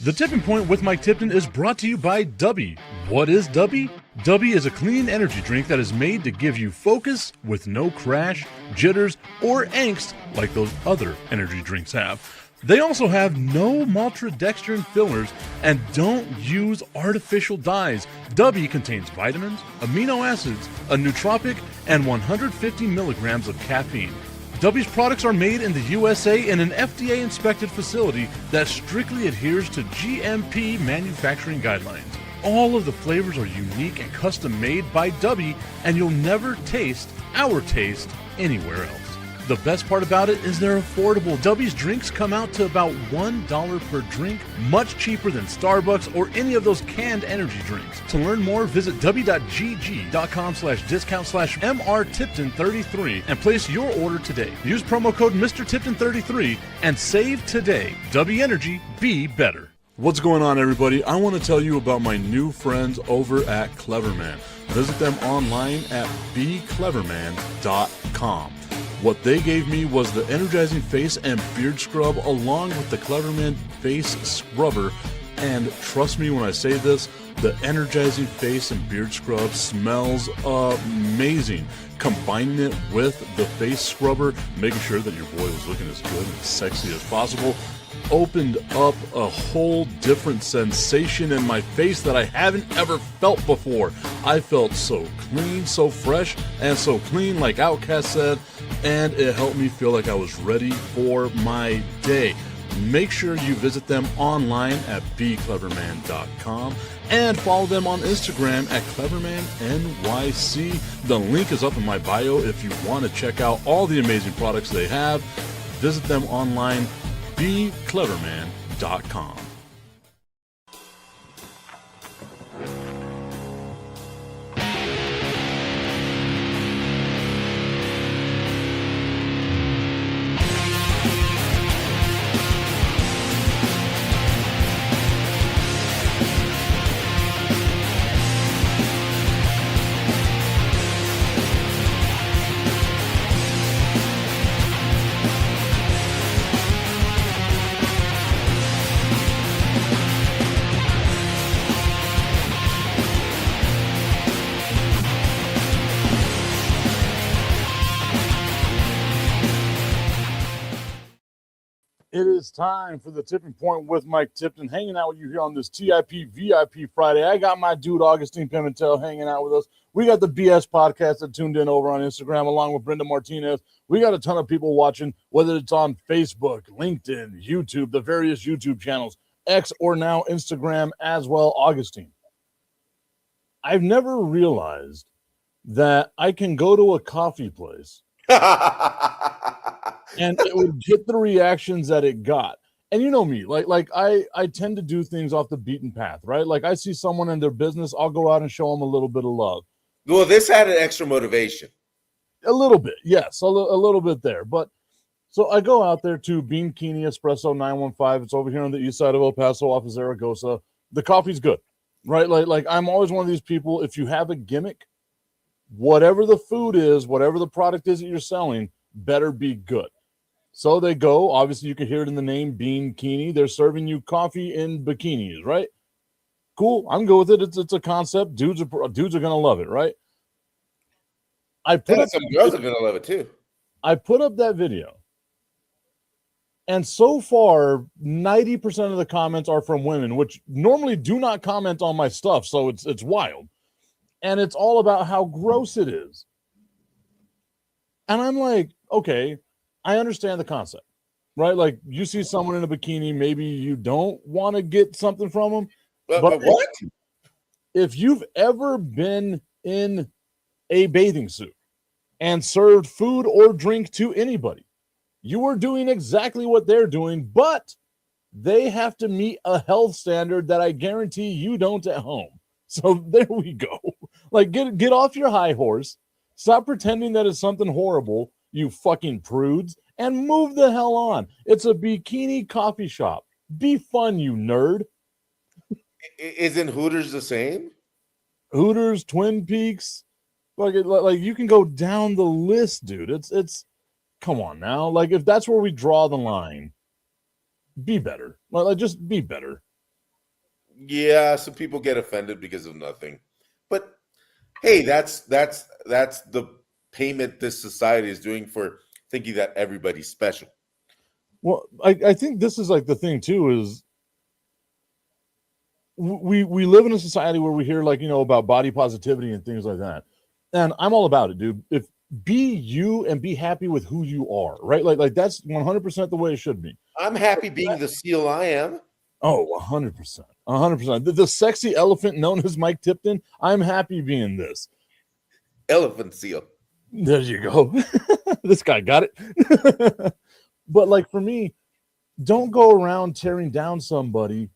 The Tipping Point with Mike Tipton is brought to you by Dubby. What is Dubby? Dubby is a clean energy drink that is made to give you focus with no crash, jitters, or angst like those other energy drinks have. They also have no maltodextrin fillers and don't use artificial dyes. Dubby contains vitamins, amino acids, a nootropic, and 150 milligrams of caffeine. Dubby's products are made in the USA in an FDA-inspected facility that strictly adheres to GMP manufacturing guidelines. All of the flavors are unique and custom-made by Dubby, and you'll never taste our taste anywhere else. The best part about it is they're affordable. Dubby's drinks come out to about $1 per drink, much cheaper than Starbucks or any of those canned energy drinks. To learn more, visit w.gg.com/discount/MRTipton33 and place your order today. Use promo code MrTipton33 and save today. Dubby Energy, be better. What's going on, everybody? I want to tell you about my new friends over at Cleverman. Visit them online at becleverman.com. What they gave me was the energizing face and beard scrub along with the Cleverman face scrubber. And trust me when I say this, the energizing face and beard scrub smells amazing. Combining it with the face scrubber, making sure that your boy was looking as good and sexy as possible, opened up a whole different sensation in my face that I haven't ever felt before. I felt so clean, so fresh, and so clean, like Outcast said, and it helped me feel like I was ready for my day. Make sure you visit them online at becleverman.com and follow them on Instagram at clevermannyc. The link is up in my bio if you want to check out all the amazing products they have. Visit them online, becleverman.com. It is time for the Tipping Point with Mike Tipton, hanging out with you here on this TIP VIP Friday. I got my dude Augustine Pimentel hanging out with us. We got the BS podcast that tuned in over on Instagram along with Brenda Martinez. We got a ton of people watching, whether it's on Facebook, LinkedIn, YouTube, the various YouTube channels, X, or now Instagram as well. Augustine, I've never realized that I can go to a coffee place and it would get the reactions that it got. And you know me, like I tend to do things off the beaten path, right? Like I see someone in their business, I'll go out and show them a little bit of love. Well, this had an extra motivation. A little bit, yes, a little bit there. But so I go out there to Bean Keeney Espresso 915. It's over here on the east side of El Paso off of Zaragoza. The coffee's good, right? Like I'm always one of these people, if you have a gimmick, whatever the food is, whatever the product is that you're selling, better be good. So they go, obviously you can hear it in the name, Bean Keeney. They're serving you coffee in bikinis, right? Cool, I'm good with it. It's a concept. Dudes are gonna love it, right? Some girls are gonna love it too. I put up that video, and so far, 90% of the comments are from women, which normally do not comment on my stuff, so it's wild. And it's all about how gross it is. And I'm like, okay, I understand the concept, right? Like you see someone in a bikini, maybe you don't want to get something from them. But what? If you've ever been in a bathing suit and served food or drink to anybody, you are doing exactly what they're doing, but they have to meet a health standard that I guarantee you don't at home. So there we go. Like get off your high horse. Stop pretending that it's something horrible, you fucking prudes, and move the hell on. It's a bikini coffee shop. Be fun, you nerd. Isn't Hooters the same? Hooters, Twin Peaks, like you can go down the list, dude. It's come on now. Like if that's where we draw the line, be better. Like just be better. Yeah, some people get offended because of nothing. But hey, that's the payment this society is doing for thinking that everybody's special. Well, I think this is like the thing too is we live in a society where we hear like about body positivity and things like that, and I'm all about it, dude. If be you and be happy with who you are, right? Like that's 100% the way it should be. I'm happy being the seal I am. Oh, 100%, 100%. The sexy elephant known as Mike Tipton. I'm happy being this. Elephant seal. There you go. This guy got it. But like for me, don't go around tearing down somebody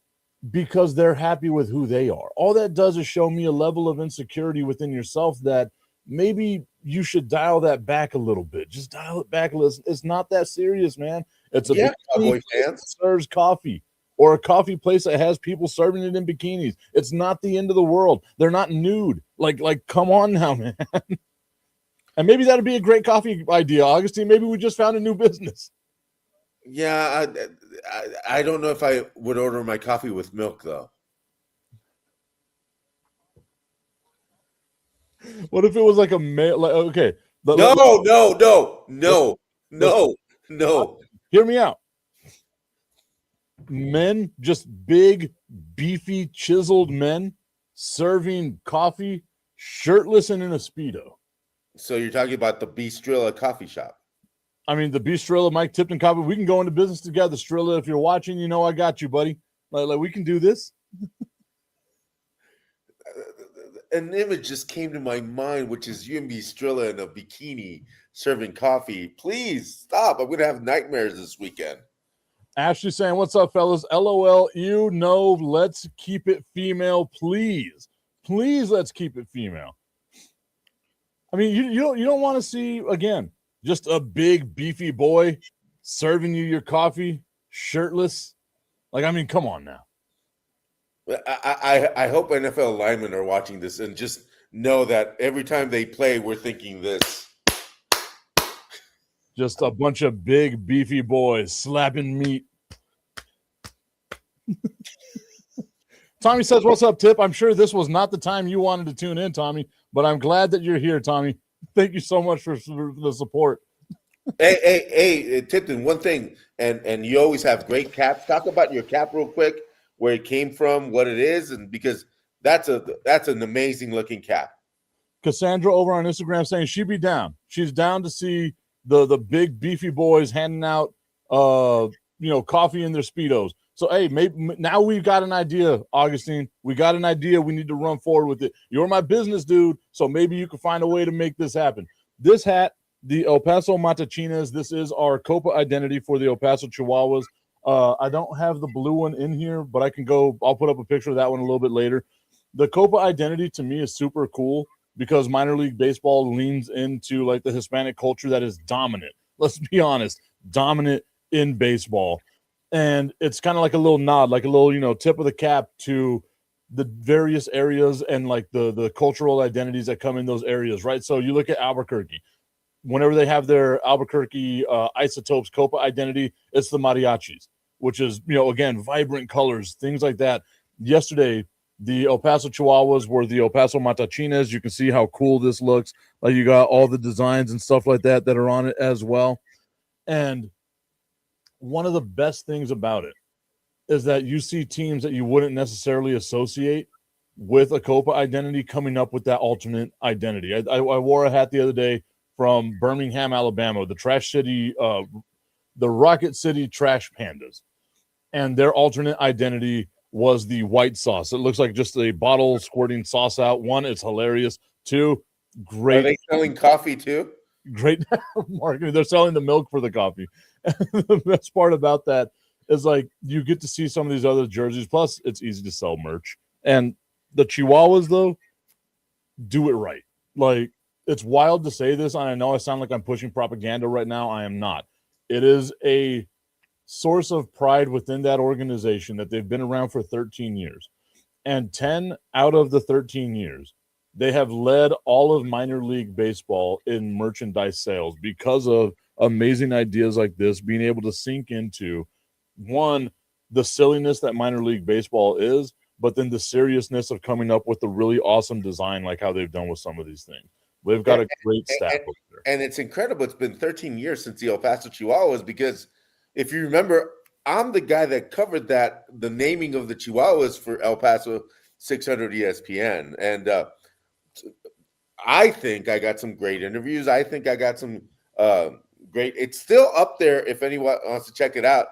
because they're happy with who they are. All that does is show me a level of insecurity within yourself that maybe you should dial that back a little bit. Just dial it back a little. It's not that serious, man. It's a Cowboy fans serves coffee or a coffee place that has people serving it in bikinis. It's not the end of the world. They're not nude. Like come on now, man. And maybe that'd be a great coffee idea, Augustine. Maybe we just found a new business. Yeah, I don't know if I would order my coffee with milk though. What if it was like a male? Like, okay, No. Hear me out. Men, just big, beefy, chiseled men serving coffee, shirtless and in a Speedo. So you're talking about the Bistrilla coffee shop. I mean, the Bistrilla, Mike Tipton coffee. We can go into business together, Strilla. If you're watching, I got you, buddy. Like we can do this. An image just came to my mind, which is you and Bistrilla in a bikini serving coffee. Please stop. I'm going to have nightmares this weekend. Ashley saying, "What's up, fellas? LOL. Let's keep it female, please. Please, let's keep it female." I mean, you don't want to see again just a big beefy boy serving you your coffee shirtless. Like, I mean, come on now. I hope NFL linemen are watching this and just know that every time they play, we're thinking this. Just a bunch of big beefy boys slapping meat. Tommy says, "What's up, Tip? I'm sure this was not the time you wanted to tune in, Tommy, but I'm glad that you're here, Tommy. Thank you so much for the support." Hey, Tipton, one thing, and you always have great caps. Talk about your cap real quick, where it came from, what it is, and because that's an amazing looking cap. Cassandra over on Instagram saying she'd be down. She's down to see the big beefy boys handing out coffee in their Speedos. So, hey, maybe now we've got an idea, Augustine. We got an idea. We need to run forward with it. You're my business dude, so maybe you can find a way to make this happen. This hat, the El Paso Matachinas, this is our Copa identity for the El Paso Chihuahuas. I don't have the blue one in here, but I'll put up a picture of that one a little bit later. The Copa identity to me is super cool because minor league baseball leans into like the Hispanic culture that is dominant. Let's be honest, dominant in baseball. And it's kind of like a little nod, like a little, tip of the cap to the various areas and like the cultural identities that come in those areas, right? So you look at Albuquerque. Whenever they have their Albuquerque Isotopes Copa identity, it's the mariachis, which is, again, vibrant colors, things like that. Yesterday, the El Paso Chihuahuas were the El Paso Matachinas. You can see how cool this looks. Like you got all the designs and stuff like that are on it as well. And one of the best things about it is that you see teams that you wouldn't necessarily associate with a Copa identity coming up with that alternate identity. I wore a hat the other day from Birmingham, Alabama, the Rocket City Trash Pandas. And their alternate identity was the white sauce. It looks like just a bottle squirting sauce out. One, it's hilarious. Two, great. Are they selling coffee too? Great marketing. They're selling the milk for the coffee. The best part about that is like you get to see some of these other jerseys. Plus, it's easy to sell merch. And the Chihuahuas, though, do it right. Like, it's wild to say this, and I know I sound like I'm pushing propaganda right now. I am not. It is a source of pride within that organization that they've been around for 13 years. And 10 out of the 13 years, they have led all of minor league baseball in merchandise sales because of amazing ideas like this, being able to sink into, one, the silliness that minor league baseball is, but then the seriousness of coming up with a really awesome design, like how they've done with some of these things. They've got a great staff over there. And it's incredible. It's been 13 years since the El Paso Chihuahuas, because if you remember, I'm the guy that covered the naming of the Chihuahuas for El Paso 600 ESPN. And I think I got some great interviews. I think I got some great. It's still up there if anyone wants to check it out.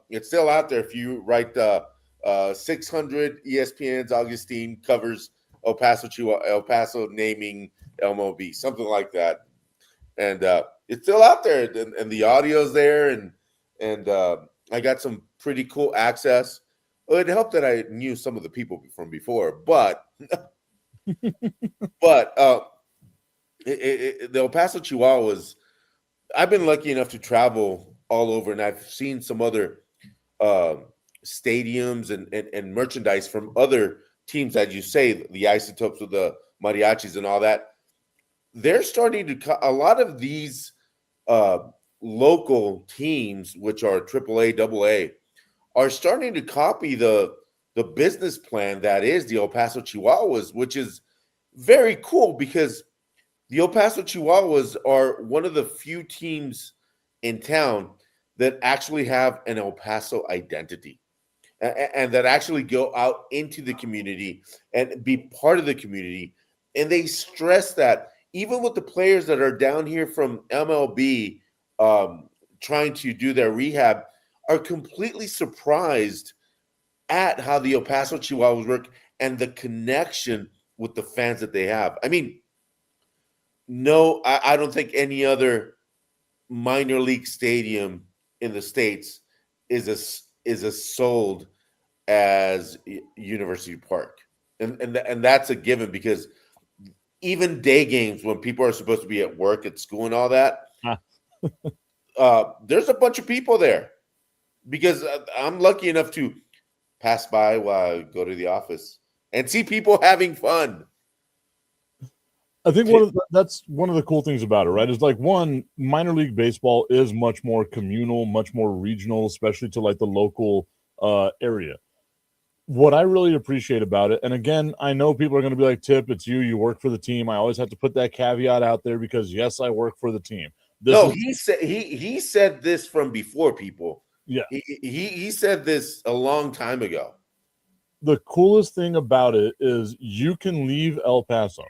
It's still out there if you write 600 ESPN's Augustine covers El Paso Chihuahua, El Paso naming MLB, something like that. And it's still out there, and the audio's there, and I got some pretty cool access. Well, it helped that I knew some of the people from before, but the El Paso Chihuahuas, I've been lucky enough to travel all over, and I've seen some other stadiums and merchandise from other teams, as you say, the Isotopes with the Mariachis and all that. They're starting to a lot of these local teams, which are AAA, AA, are starting to copy the business plan that is the El Paso Chihuahuas, which is very cool, because the El Paso Chihuahuas are one of the few teams in town that actually have an El Paso identity, and that actually go out into the community and be part of the community. And they stress that even with the players that are down here from MLB trying to do their rehab, are completely surprised at how the El Paso Chihuahuas work and the connection with the fans that they have. I mean, no, I don't think any other minor league stadium in the States is as sold as University Park. And that's a given, because even day games when people are supposed to be at work, at school and all that, there's a bunch of people there, because I'm lucky enough to pass by while I go to the office and see people having fun. I think that's one of the cool things about it, right? Is like, one, minor league baseball is much more communal, much more regional, especially to like the local area. What I really appreciate about it, and again, I know people are going to be like, Tip, it's you work for the team. I always have to put that caveat out there, because yes, I work for the team. He said this from before, people. Yeah. He said this a long time ago. The coolest thing about it is you can leave El Paso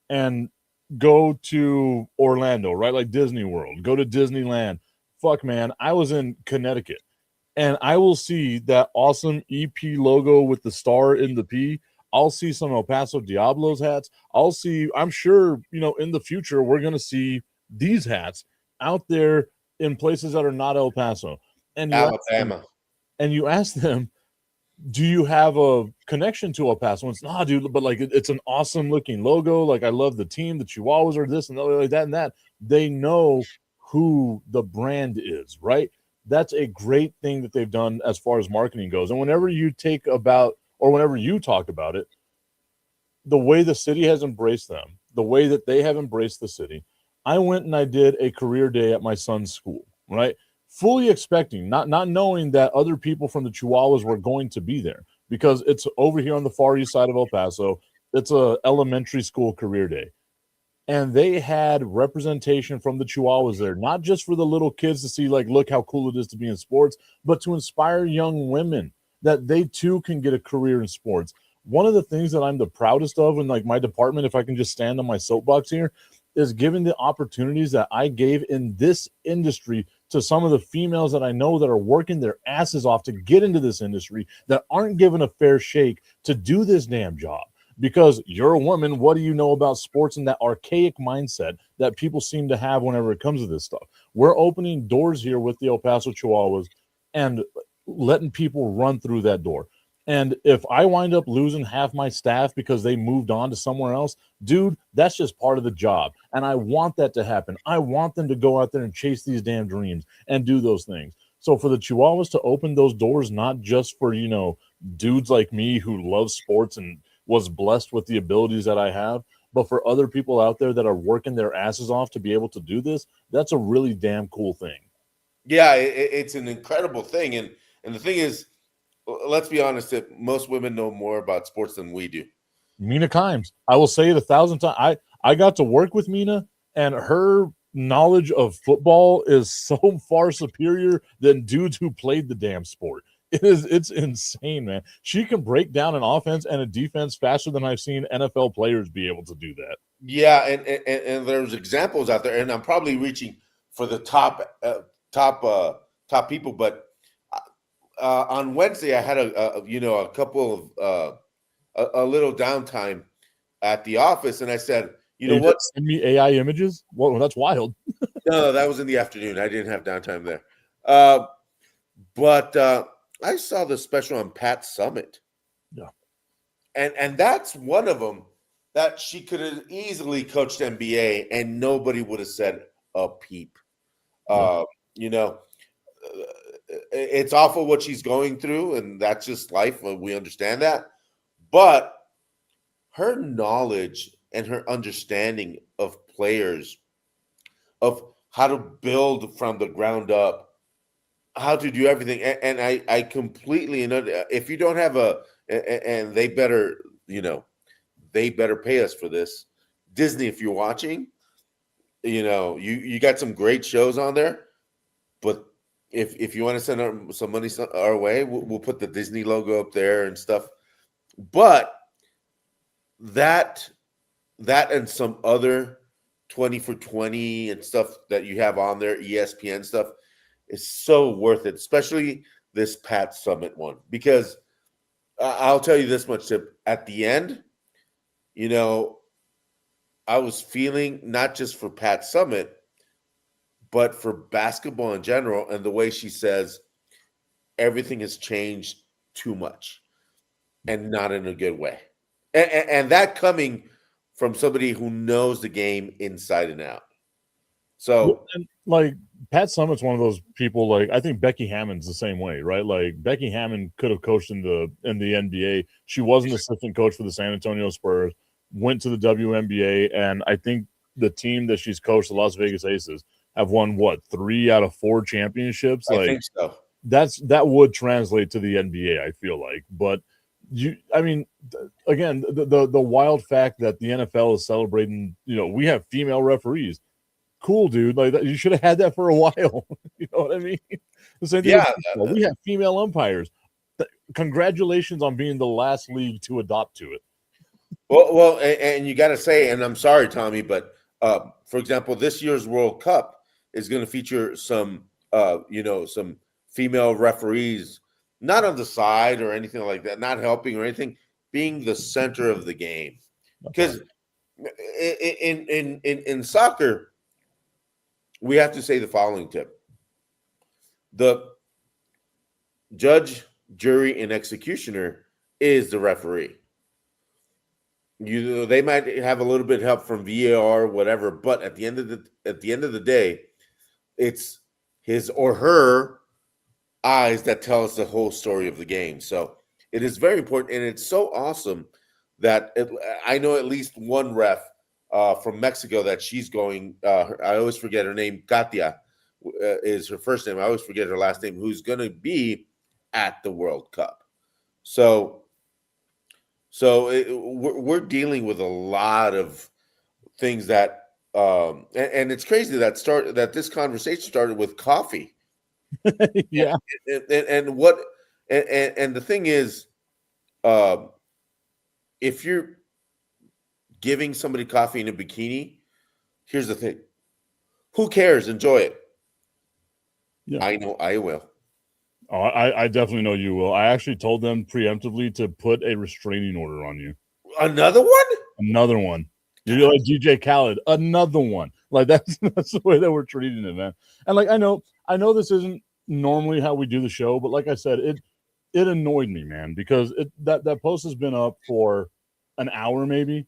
and go to Orlando, right? Like Disney World, go to Disneyland. Fuck, man, I was in Connecticut, and I will see that awesome EP logo with the star in the P. I'll see some El Paso Diablos hats. I'm sure, in the future, we're going to see these hats out there in places that are not El Paso. And Alabama. You ask them, do you have a connection to El Paso? And it's, nah, dude, but like, it's an awesome looking logo. Like, I love the team, the Chihuahuas are this and like that and that. They know who the brand is, right? That's a great thing that they've done as far as marketing goes. And whenever you talk about it, the way the city has embraced them, the way that they have embraced the city, I went and I did a career day at my son's school, right? Fully expecting, not knowing that other people from the Chihuahuas were going to be there, because it's over here on the far east side of El Paso. It's a elementary school career day. And they had representation from the Chihuahuas there, not just for the little kids to see, like, look how cool it is to be in sports, but to inspire young women that they too can get a career in sports. One of the things that I'm the proudest of in like my department, if I can just stand on my soapbox here, is giving the opportunities that I gave in this industry to some of the females that I know that are working their asses off to get into this industry, that aren't given a fair shake to do this damn job. Because you're a woman, what do you know about sports and that archaic mindset that people seem to have whenever it comes to this stuff? We're opening doors here with the El Paso Chihuahuas and letting people run through that door. And if I wind up losing half my staff because they moved on to somewhere else, dude, that's just part of the job. And I want that to happen. I want them to go out there and chase these damn dreams and do those things. So for the Chihuahuas to open those doors, not just for, dudes like me who love sports and was blessed with the abilities that I have, but for other people out there that are working their asses off to be able to do this, that's a really damn cool thing. Yeah, it's an incredible thing. And the thing is, let's be honest, that most women know more about sports than we do. Mina Kimes. I will say it 1,000 times. I got to work with Mina, and her knowledge of football is so far superior than dudes who played the damn sport. It's insane, man. She can break down an offense and a defense faster than I've seen NFL players be able to do that. Yeah, and there's examples out there, and I'm probably reaching for the top people, but on Wednesday I had a couple of a little downtime at the office, and I said, you know what? Send me AI images. Well, that's wild. No, that was in the afternoon. I didn't have downtime there. But I saw the special on Pat Summit. Yeah. And that's one of them that she could have easily coached NBA and nobody would have said a peep. Yeah. It's awful what she's going through, and that's just life. We understand that. But her knowledge and her understanding of players, of how to build from the ground up, how to do everything. And I completely know if you don't have and they better pay us for this. Disney, if you're watching, you got some great shows on there, but if you want to send some money our way, we'll put the Disney logo up there and stuff. But that and some other 20 for 20 and stuff that you have on there, ESPN stuff, is so worth it, especially this Pat Summit one. Because I'll tell you this much, Tip, at the end, I was feeling not just for Pat Summit, but for basketball in general, and the way she says everything has changed too much and not in a good way. And that coming from somebody who knows the game inside and out. So, like, Pat Summit's one of those people. Like, I think Becky Hammond's the same way, right? Like, Becky Hammond could have coached in the NBA. She was an assistant coach for the San Antonio Spurs, went to the WNBA, and I think the team that she's coached, the Las Vegas Aces, have won 3 out of 4 championships. I think so. That would translate to the NBA, I feel like. But again, the wild fact that the NFL is celebrating, we have female referees. Cool, dude. Like, you should have had that for a while. You know what I mean? The same thing. Yeah, we have female umpires. Congratulations on being the last league to adopt to it. Well, and you got to say, and I'm sorry, Tommy, but for example, this year's World Cup is going to feature some female referees, not on the side or anything like that, not helping or anything, being the center of the game. Because in soccer, we have to say the following, Tip. The judge, jury, and executioner is the referee. They might have a little bit of help from VAR or whatever, but at the end of the day, it's his or her eyes that tell us the whole story of the game. So it is very important, and it's so awesome that I know at least one ref from Mexico that she's going. I always forget her name. Katia is her first name. I always forget her last name. Who's going to be at the World Cup? So we're dealing with a lot of things that, and it's crazy that this conversation started with coffee. Yeah, and the thing is, if you're giving somebody coffee in a bikini, here's the thing: who cares? Enjoy it. Yeah. I know I will. Oh, I definitely know you will. I actually told them preemptively to put a restraining order on you. Another one? Another one. You're like DJ Khaled. Another one. Like that's the way that we're treating it, man. And like I know this isn't normally how we do the show, but like I said, it annoyed me, man, because that post has been up for an hour maybe,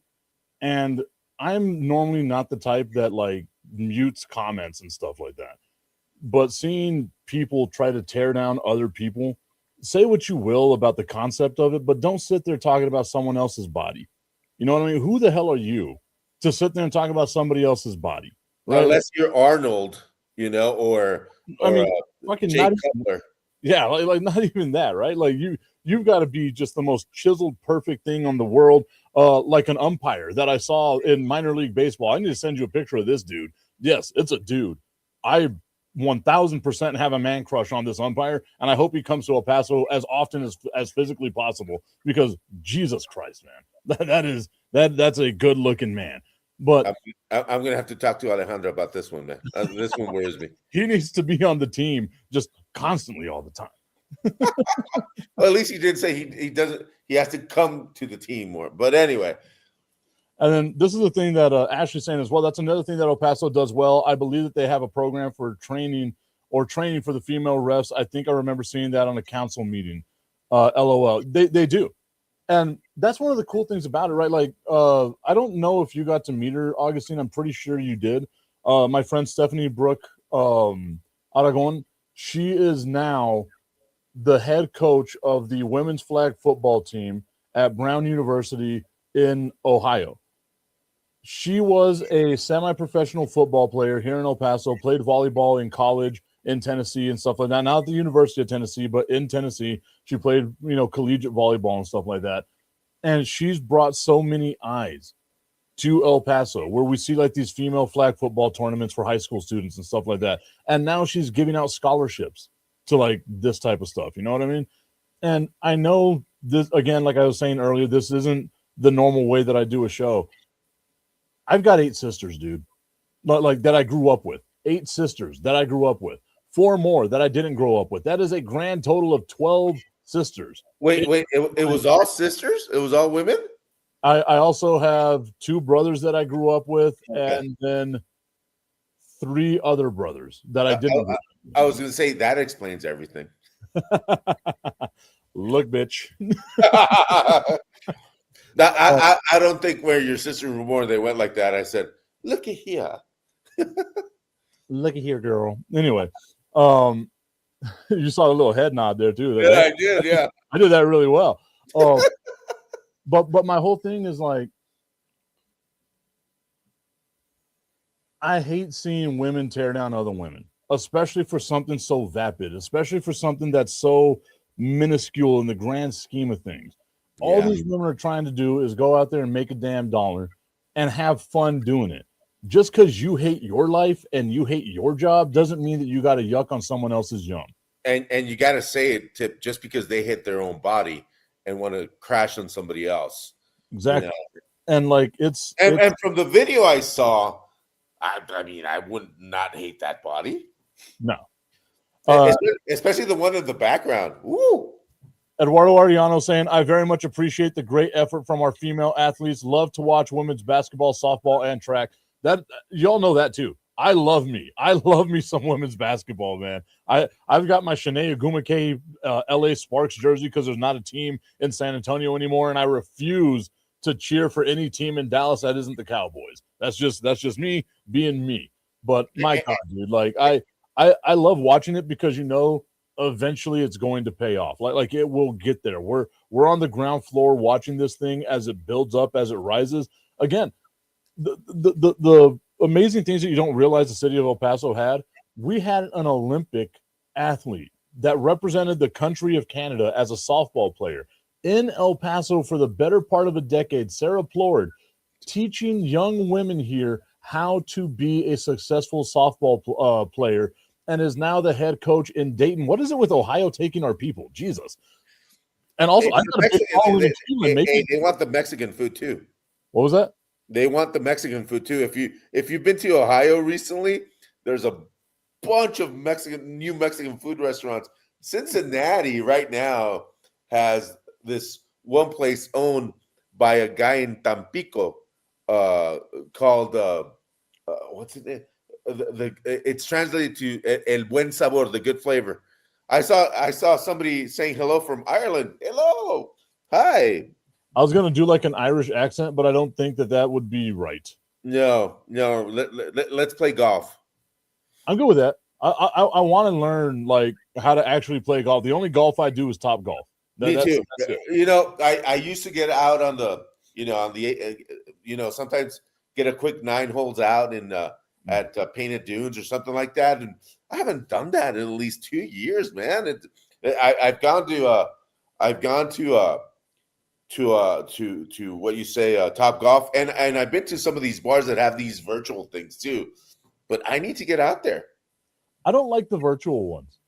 and I'm normally not the type that like mutes comments and stuff like that. But seeing people try to tear down other people, say what you will about the concept of it, but don't sit there talking about someone else's body. You know what I mean? Who the hell are you to sit there and talk about somebody else's body? Right? Unless you're Arnold, or I mean, fucking Jay not Cutler. Yeah, like not even that, right? Like you've got to be just the most chiseled, perfect thing on the world, like an umpire that I saw in minor league baseball. I need to send you a picture of this dude. Yes, it's a dude. I 1000% have a man crush on this umpire, and I hope he comes to El Paso as often as physically possible, because Jesus Christ, man, that's a good looking man. But I'm gonna have to talk to Alejandro about this one, man. This one worries me. he needs to be on the team just constantly all the time. Well, at least he did say he doesn't. He has to come to the team more. But anyway. And then this is the thing that Ashley's saying as well. That's another thing that El Paso does well. I believe that they have a program for training for the female refs. I think I remember seeing that on a council meeting. LOL. They do. And that's one of the cool things about it, right? Like, I don't know if you got to meet her, Augustine. I'm pretty sure you did. My friend Stephanie Brooke Aragon, she is now the head coach of the women's flag football team at Brown University in Ohio. She was a semi-professional football player here in El Paso, played volleyball in college in Tennessee and stuff like that. Not at the University of Tennessee, but in Tennessee, she played, collegiate volleyball and stuff like that. And she's brought so many eyes to El Paso, where we see like these female flag football tournaments for high school students and stuff like that. And now she's giving out scholarships to like this type of stuff. You know what I mean? And I know this, again, like I was saying earlier, this isn't the normal way that I do a show. I've got 8 sisters, dude, like that I grew up with. 8 sisters that I grew up with. 4 more that I didn't grow up with. That is a grand total of 12 sisters. Wait, it was all sisters? It was all women? I also have 2 brothers that I grew up with, and then 3 other brothers that I didn't. I was going to say that explains everything. Look, bitch. I don't think where your sisters were born, they went like that. I said, look at here. Look at here, girl. Anyway, you saw a little head nod there, too. Yeah, I did, yeah. I did that really well. But my whole thing is like, I hate seeing women tear down other women, especially for something so vapid, especially for something that's so minuscule in the grand scheme of things. All these women are trying to do is go out there and make a damn dollar and have fun doing it. Just because you hate your life and you hate your job doesn't mean that you got to yuck on someone else's yum. And you got to say it, Tip, just because they hit their own body and want to crash on somebody else. Exactly. And like it's from the video I saw, I mean, I would not hate that body. No. Especially the one in the background. Woo! Eduardo Ariano saying, I very much appreciate the great effort from our female athletes. Love to watch women's basketball, softball, and track. That y'all know that too. I love me some women's basketball, man. I've got my Shanae Ogumake LA Sparks jersey because there's not a team in San Antonio anymore, and I refuse to cheer for any team in Dallas that isn't the Cowboys. That's just me being me. But my God, dude, like I love watching it because eventually it's going to pay off. Like it will get there. We're on the ground floor watching this thing as it builds up, as it rises. Again, the amazing things that you don't realize the city of El Paso had. We had an Olympic athlete that represented the country of Canada as a softball player in El Paso for the better part of a decade. Sarah Plord, teaching young women here how to be a successful softball player, and is now the head coach in Dayton. What is it with Ohio taking our people? Jesus. And also, they want the Mexican food too. What was that? They want the Mexican food too. If you've been to Ohio recently, there's a bunch of new Mexican food restaurants. Cincinnati right now has this one place owned by a guy in Tampico called what's it name? It's translated to El Buen Sabor, the good flavor. I saw somebody saying hello from Ireland. Hello, hi. I was gonna do like an Irish accent, but I don't think that would be right. No. Let's play golf. I'm good with that. I want to learn like how to actually play golf. The only golf I do is Top Golf. Me too. I used to get out on the sometimes get a quick 9 holes out in at Painted Dunes or something like that, and I haven't done that in at least 2 years, man. I've gone to I've gone to what you say, Top Golf, and I've been to some of these bars that have these virtual things too. But I need to get out there. I don't like the virtual ones.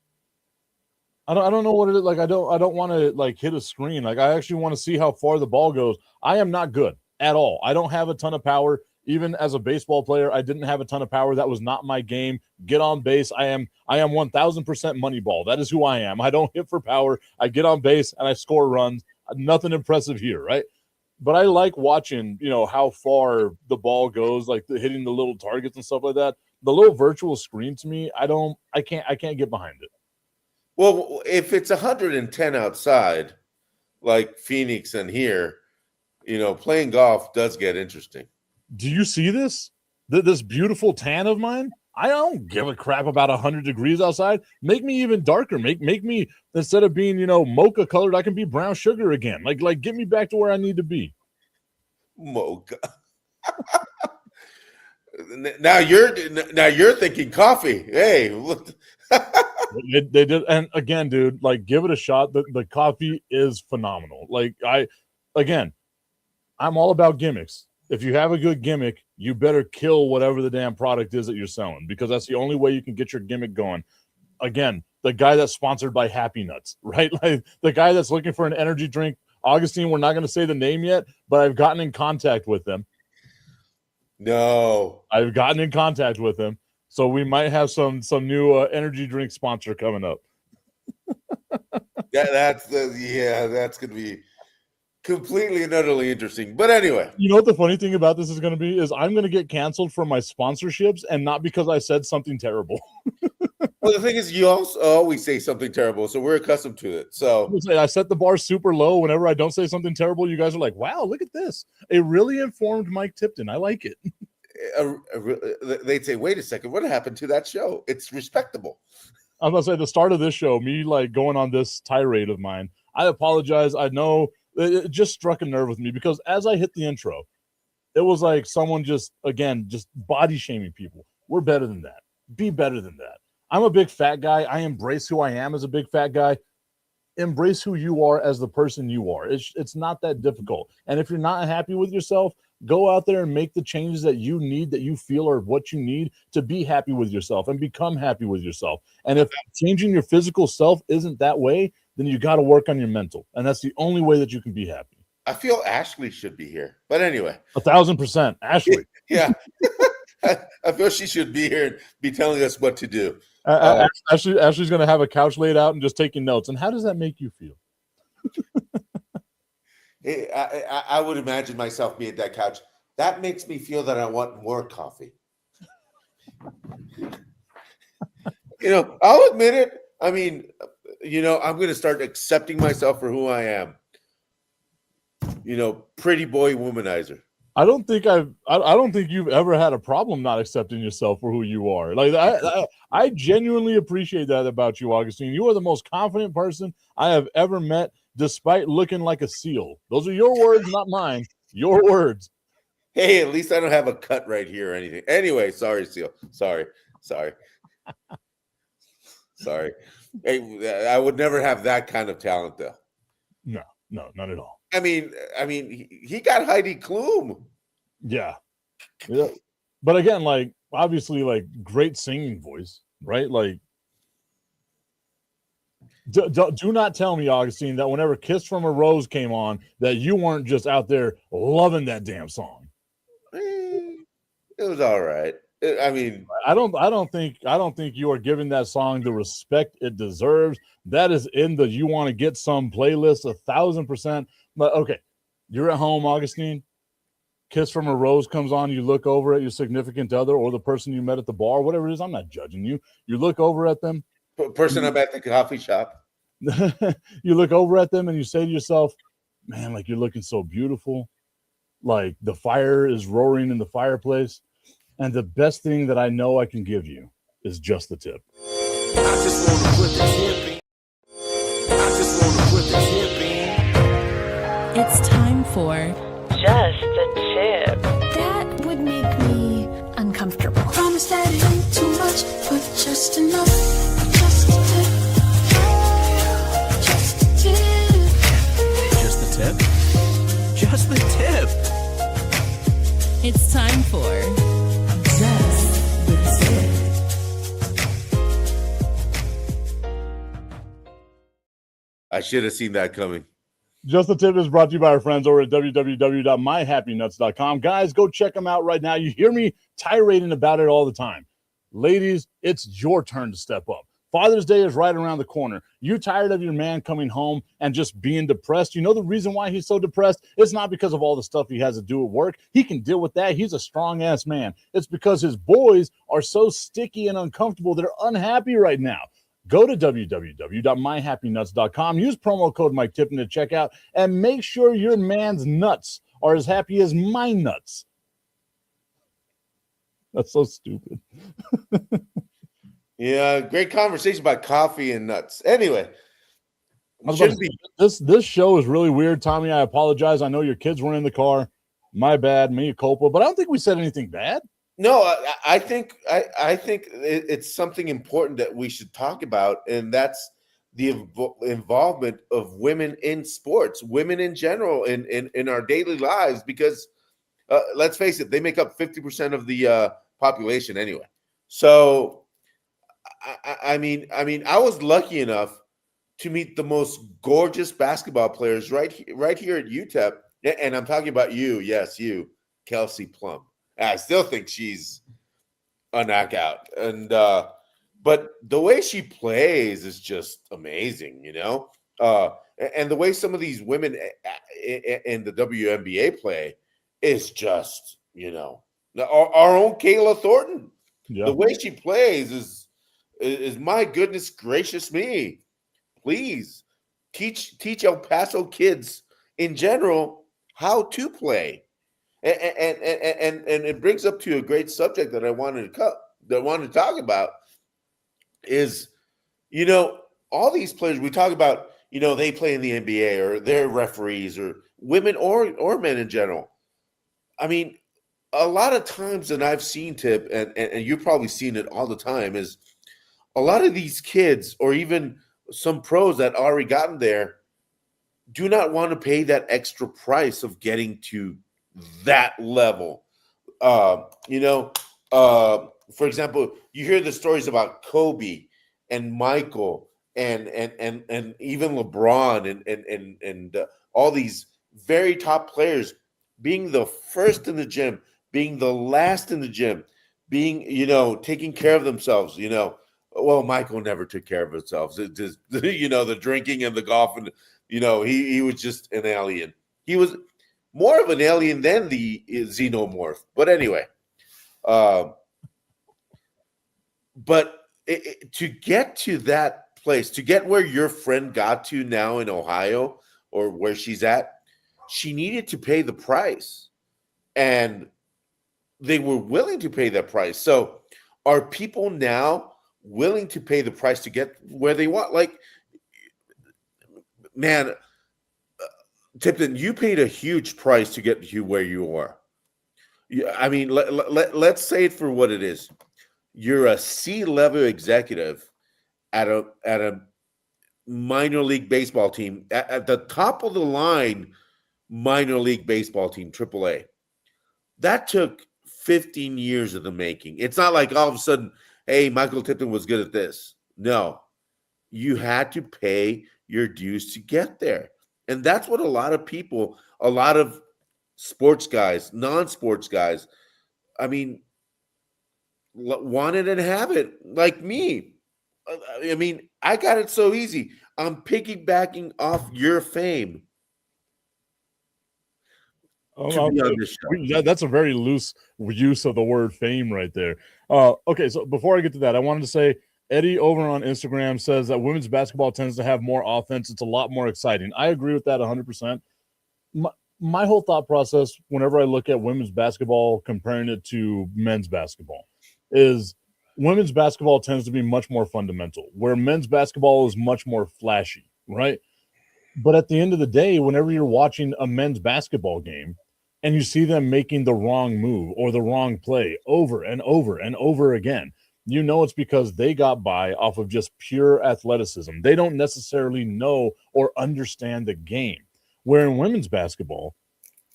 I don't know what it is. Like, I don't want to like hit a screen. Like, I actually want to see how far the ball goes. I am not good at all. I don't have a ton of power. Even as a baseball player, I didn't have a ton of power. That was not my game. Get on base. I am 1000% money ball. That is who I am. I don't hit for power. I get on base and I score runs. Nothing impressive here, right? But I like watching, how far the ball goes, like hitting the little targets and stuff like that. The little virtual screen to me, I can't get behind it. Well, if it's 110 outside, like Phoenix and here, playing golf does get interesting. Do you see this? This beautiful tan of mine? I don't give a crap about 100 degrees outside. Make me even darker. Make me, instead of being, mocha colored, I can be brown sugar again. Like get me back to where I need to be. Mocha. Now you're thinking coffee. Hey, look. They did, and again, dude, like give it a shot. The coffee is phenomenal. Like I'm all about gimmicks. If you have a good gimmick, you better kill whatever the damn product is that you're selling, because that's the only way you can get your gimmick going. Again, the guy that's sponsored by Happy Nuts, right? Like the guy that's looking for an energy drink. Augustine, we're not going to say the name yet, but I've gotten in contact with them. No. I've gotten in contact with them. So we might have some new energy drink sponsor coming up. That's going to be completely and utterly interesting. But anyway. You know what the funny thing about this is going to be is I'm going to get canceled for my sponsorships, and not because I said something terrible. Well, the thing is, you also always say something terrible, so we're accustomed to it. So I set the bar super low. Whenever I don't say something terrible, you guys are like, wow, look at this. A really informed Mike Tipton. I like it. They'd say, wait a second, what happened to that show? It's respectable. I was going to say, the start of this show, me like going on this tirade of mine, I apologize. I know it just struck a nerve with me, because as I hit the intro, it was like someone just body shaming people. We're better than that. Be better than that. I'm a big fat guy. I embrace who I am as a big fat guy. Embrace who you are as the person you are. It's not that difficult. And if you're not happy with yourself, go out there and make the changes that you need, that you feel are what you need to be happy with yourself and become happy with yourself. And if changing your physical self isn't that way, then you got to work on your mental. And that's the only way that you can be happy. I feel Ashley should be here. But anyway. 1,000%. Ashley. Yeah. I feel she should be here and be telling us what to do. Ashley's going to have a couch laid out and just taking notes. And how does that make you feel? I would imagine myself being at that couch. That makes me feel that I want more coffee. I'll admit it. I mean, I'm going to start accepting myself for who I am. Pretty boy womanizer. I don't think you've ever had a problem not accepting yourself for who you are. Like I genuinely appreciate that about you, Augustine. You are the most confident person I have ever met, despite looking like a seal. Those are your words, not mine. Your words. Hey, at least I don't have a cut right here or anything. Anyway, sorry, seal. Sorry. Sorry. Hey, I would never have that kind of talent, though. No, not at all. I mean, he got Heidi Klum. Yeah. But again, like, obviously, like, great singing voice, right? Like, do not tell me, Augustine, that whenever "Kiss from a Rose" came on, that you weren't just out there loving that damn song. It was all right. I mean, I don't think you are giving that song the respect it deserves. That is in the "You Want to Get Some" playlist, 1,000%. But okay, you're at home, Augustine. "Kiss from a Rose" comes on. You look over at your significant other or the person you met at the bar, whatever it is. I'm not judging you. You look over at them. Person I'm at the coffee shop. You look over at them and you say to yourself, "Man, like, you're looking so beautiful. Like, the fire is roaring in the fireplace. And the best thing that I know I can give you is just the tip." I just want to put the tip in. It's time for Just a Tip. That would make me uncomfortable. Promise that it ain't too much, but just enough. Just a tip. Just a tip. I should have seen that coming. Just the Tip is brought to you by our friends over at www.myhappynuts.com. Guys, go check them out right now. You hear me tirading about it all the time. Ladies, it's your turn to step up. Father's Day is right around the corner. You tired of your man coming home and just being depressed? You know the reason why he's so depressed? It's not because of all the stuff he has to do at work. He can deal with that. He's a strong-ass man. It's because his boys are so sticky and uncomfortable. They're unhappy right now. Go to www.myhappynuts.com. Use promo code Mike Tipton at checkout and make sure your man's nuts are as happy as my nuts. That's so stupid. Yeah, great conversation about coffee and nuts. Anyway, this show is really weird, Tommy. I apologize. I know your kids were in the car. My bad, mea culpa. But I don't think we said anything bad. No, I think it's something important that we should talk about, and that's the involvement of women in sports, women in general, in our daily lives. Because let's face it, they make up 50% of the population anyway. So, I mean, I was lucky enough to meet the most gorgeous basketball players right here at UTEP, and I'm talking about you. Yes, you, Kelsey Plum. I still think she's a knockout. And but the way she plays is just amazing, you know? And the way some of these women in the WNBA play is just, you know, our own Kayla Thornton. Yeah. The way she plays is my goodness gracious me. Please teach El Paso kids in general how to play. And it brings up to a great subject that I wanted to talk about is, you know, all these players we talk about, you know, they play in the NBA or they're referees or women or men in general. I mean, a lot of times, and I've seen Tip, and you've probably seen it all the time, is a lot of these kids or even some pros that already gotten there do not want to pay that extra price of getting to that level. You know, for example, you hear the stories about Kobe and Michael and even LeBron and all these very top players being the first in the gym, being the last in the gym, being, you know, taking care of themselves, you know. Well, Michael never took care of himself. It just, you know, the drinking and the golf, and, you know, he was just an alien. He was more of an alien than the xenomorph. But anyway, but to get to that place, to get where your friend got to now in Ohio or where she's at, she needed to pay the price. And they were willing to pay that price. So are people now willing to pay the price to get where they want? Like, man, Tipton, you paid a huge price to get you where you are. I mean, let's say it for what it is. You're a C-level executive at a minor league baseball team, at the top of the line minor league baseball team, AAA. That took 15 years of the making. It's not like all of a sudden, hey, Michael Tipton was good at this. No, you had to pay your dues to get there. And that's what a lot of people, a lot of sports guys, non-sports guys, I mean, wanted and have it, like me. I mean, I got it so easy. I'm piggybacking off your fame. That's a very loose use of the word fame right there. Okay, so before I get to that, I wanted to say Eddie over on Instagram says that women's basketball tends to have more offense. It's a lot more exciting. I agree with that 100%. My whole thought process whenever I look at women's basketball, comparing it to men's basketball, is women's basketball tends to be much more fundamental, where men's basketball is much more flashy, right? But at the end of the day, whenever you're watching a men's basketball game and you see them making the wrong move or the wrong play over and over and over again, you know it's because they got by off of just pure athleticism. They don't necessarily know or understand the game. Where in women's basketball,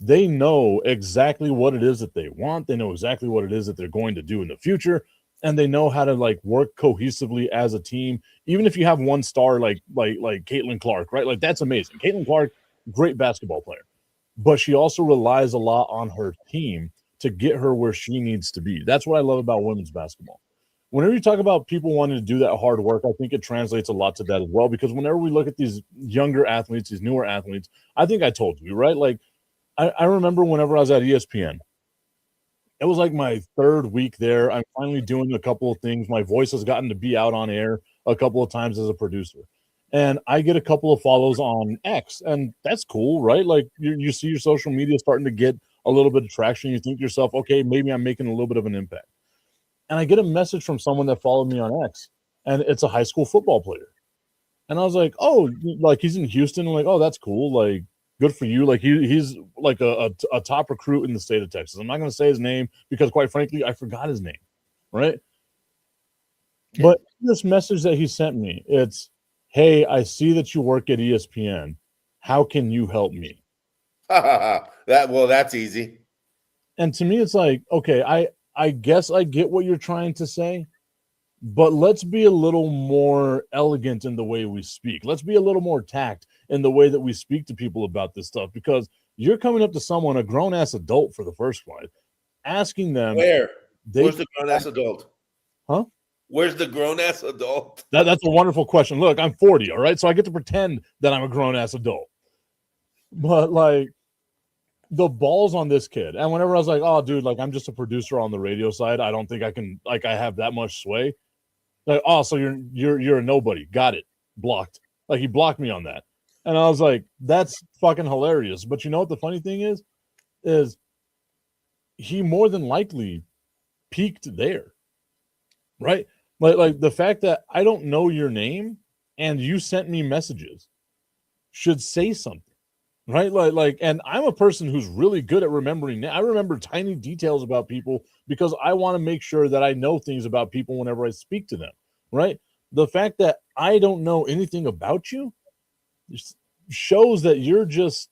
they know exactly what it is that they want. They know exactly what it is that they're going to do in the future. and they know how to like work cohesively as a team. Even if you have one star like Caitlin Clark, right? Like that's amazing. Caitlin Clark, great basketball player, but she also relies a lot on her team to get her where she needs to be. That's what I love about women's basketball. Whenever you talk about people wanting to do that hard work, I think it translates a lot to that as well. Because whenever we look at these younger athletes, these newer athletes, I think I told you, right? Like I remember whenever I was at ESPN, it was like my third week there. I'm finally doing a couple of things. My voice has gotten to be out on air a couple of times as a producer. And I get a couple of follows on X, and that's cool, right? Like you see your social media starting to get a little bit of traction. You think to yourself, okay, maybe I'm making a little bit of an impact. And I get a message from someone that followed me on X, and it's a high school football player. And I was like, oh, like he's in Houston. I'm like, oh, that's cool. Like, good for you. Like he's like a top recruit in the state of Texas. I'm not going to say his name because, quite frankly, I forgot his name, right? But this message that he sent me, it's, hey, I see that you work at ESPN. How can you help me? That's easy. And to me, it's like, okay, I guess I get what you're trying to say, but let's be a little more elegant in the way we speak. Let's be a little more tact in the way that we speak to people about this stuff, because you're coming up to someone, a grown-ass adult for the first one, asking them. Where's the grown-ass adult? Huh? Where's the grown-ass adult? That's a wonderful question. Look, I'm 40, all right? So I get to pretend that I'm a grown-ass adult. But, like, the balls on this kid. And whenever I was like, oh, dude, like, I'm just a producer on the radio side. I don't think I can, like, I have that much sway. Like, oh, so you're a nobody. Got it. Blocked. Like, he blocked me on that. And I was like, that's fucking hilarious. But you know what the funny thing is he more than likely peaked there, right? Like the fact that I don't know your name and you sent me messages should say something, right? Like, and I'm a person who's really good at remembering. I remember tiny details about people because I want to make sure that I know things about people whenever I speak to them, right? The fact that I don't know anything about you shows that you're just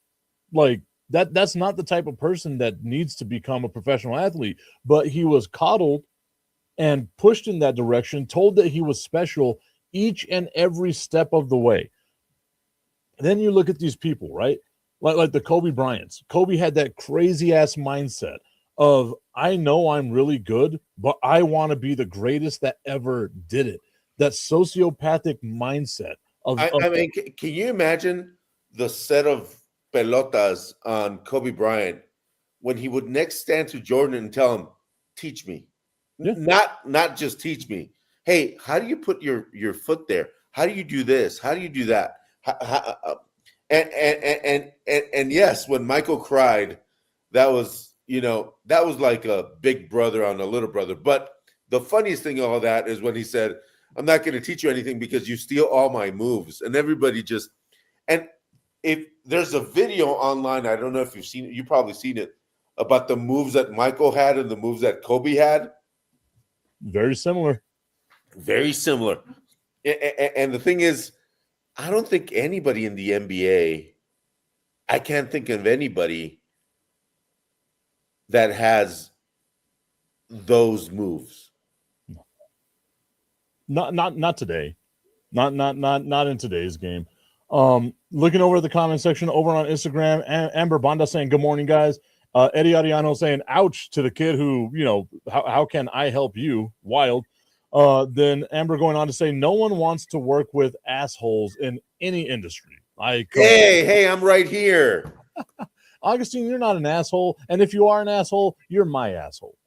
like that's not the type of person that needs to become a professional athlete. But he was coddled and pushed in that direction, told that he was special each and every step of the way. Then you look at these people, right? Like the Kobe Bryants. Kobe had that crazy ass mindset of, I know I'm really good, but I want to be the greatest that ever did it. That sociopathic mindset I mean, can you imagine the set of pelotas on Kobe Bryant when he would next stand to Jordan and tell him, teach me? Yeah. Not just teach me. Hey, how do you put your foot there? How do you do this? How do you do that? And yes, when Michael cried, that was like a big brother on a little brother. But the funniest thing of all that is when he said, I'm not going to teach you anything because you steal all my moves. And everybody just, and if there's a video online, I don't know if you've seen it, you've probably seen it, about the moves that Michael had and the moves that Kobe had. Very similar. Very similar. And the thing is, I don't think anybody in the NBA, I can't think of anybody that has those moves. Not today. Not in today's game. Looking over at the comment section over on Instagram, Amber Banda saying, good morning, guys. Eddie Ariano saying, ouch to the kid who, how can I help you? Wild. Then Amber going on to say, no one wants to work with assholes in any industry. Hey, I'm right here. Augustine, you're not an asshole. And if you are an asshole, you're my asshole.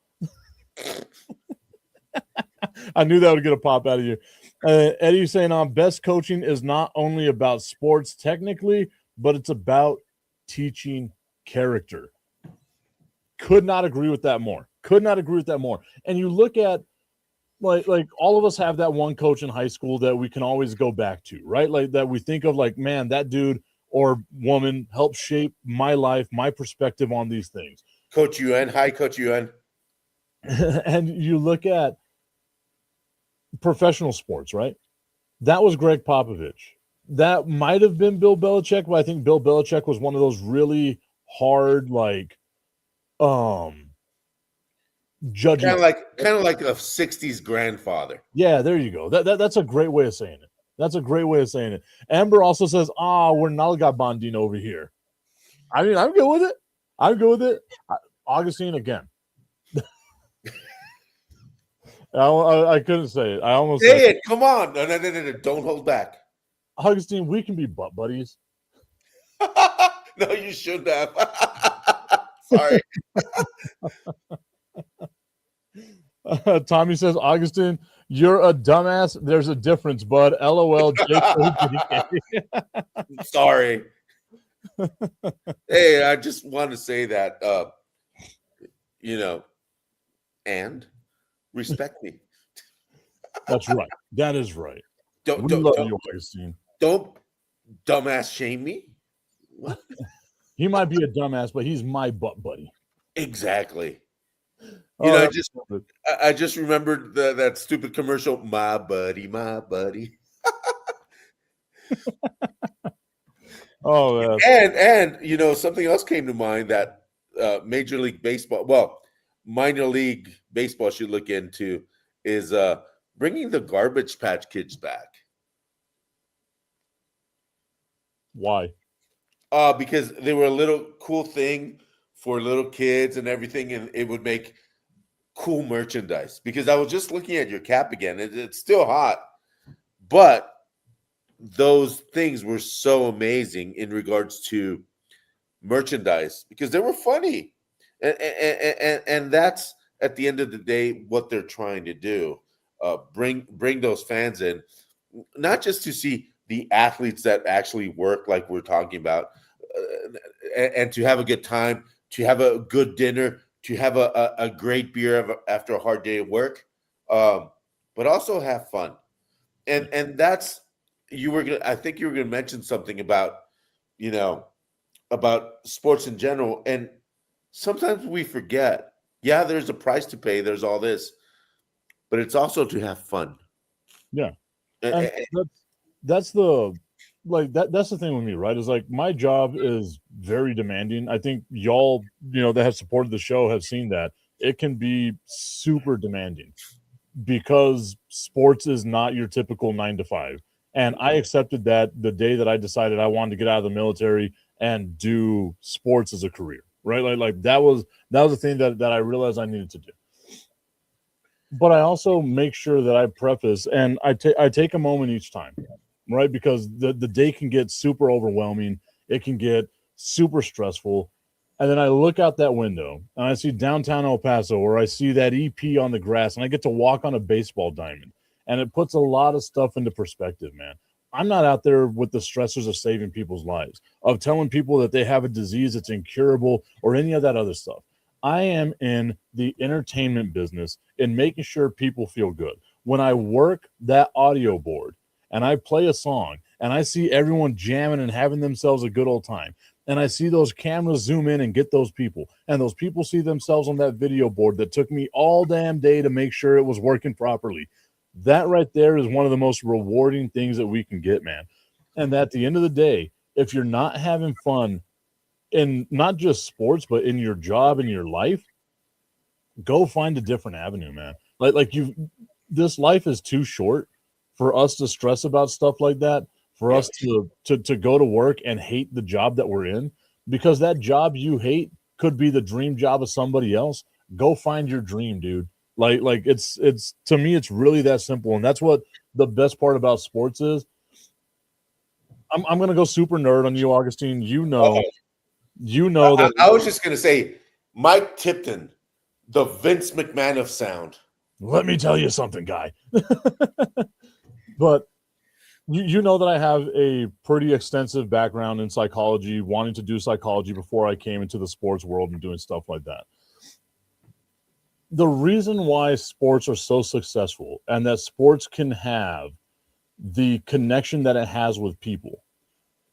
I knew that would get a pop out of you. Eddie saying, best coaching is not only about sports technically, but it's about teaching character. Could not agree with that more. And you look at, like all of us have that one coach in high school that we can always go back to, right? Like that we think of like, man, that dude or woman helped shape my life, my perspective on these things. Coach UN. Hi, Coach UN. And you look at professional sports, right? That was Greg Popovich. That might have been Bill Belichick, but I think Bill Belichick was one of those really hard, like judging. Kind of like a '60s grandfather. Yeah, there you go. That's a great way of saying it. That's a great way of saying it. Amber also says, we're nalga bonding over here. I mean, I'm good with it. I'm good with it. Augustine, again. I couldn't say it. I almost Say it. Come on. No. Don't hold back. Augustine, we can be butt buddies. No, you shouldn't have. Sorry. Tommy says, Augustine, you're a dumbass. There's a difference, bud. LOL. Sorry. Hey, I just want to say that, and respect me. That's right. That is right. Don't dumbass shame me. What? He might be a dumbass, but he's my butt buddy. Exactly. I just remembered that stupid commercial. My buddy. Oh, man. And something else came to mind that Major League Baseball, minor league baseball should look into is bringing the Garbage Patch Kids back. Why? Because they were a little cool thing for little kids and everything, and it would make cool merchandise. Because I was just looking at your cap again, it's still hot, but those things were so amazing in regards to merchandise because they were funny, and that's at the end of the day what they're trying to do. Bring those fans in, not just to see the athletes that actually work like we're talking about, and to have a good time, to have a good dinner, to have a great beer after a hard day of work, but also have fun. And that's I think you were gonna mention something about about sports in general, and sometimes we forget. Yeah, there's a price to pay. There's all this, but it's also to have fun. Yeah, and that's the thing with me, right? Is like my job is very demanding. I think y'all, that have supported the show have seen that it can be super demanding because sports is not your typical 9 to 5. And I accepted that the day that I decided I wanted to get out of the military and do sports as a career, right? Like that was the thing that I realized I needed to do. But I also make sure that I preface and I take a moment each time, right? Because the day can get super overwhelming. It can get super stressful. And then I look out that window and I see downtown El Paso, or I see that EP on the grass, and I get to walk on a baseball diamond. And it puts a lot of stuff into perspective, man. I'm not out there with the stressors of saving people's lives, of telling people that they have a disease that's incurable or any of that other stuff. I am in the entertainment business in making sure people feel good. When I work that audio board and I play a song and I see everyone jamming and having themselves a good old time, and I see those cameras zoom in and get those people, and those people see themselves on that video board that took me all damn day to make sure it was working properly. That right there is one of the most rewarding things that we can get, man. And at the end of the day, if you're not having fun in not just sports, but in your job and your life, go find a different avenue, man. This life is too short for us to stress about stuff like that, for us to go to work and hate the job that we're in, because that job you hate could be the dream job of somebody else. Go find your dream, dude. Like it's to me, it's really that simple. And that's what the best part about sports is. I'm gonna go super nerd on you, Augustine. You know that I was just gonna say Mike Tipton, the Vince McMahon of sound. Let me tell you something, guy. But you know that I have a pretty extensive background in psychology, wanting to do psychology before I came into the sports world and doing stuff like that. The reason why sports are so successful and that sports can have the connection that it has with people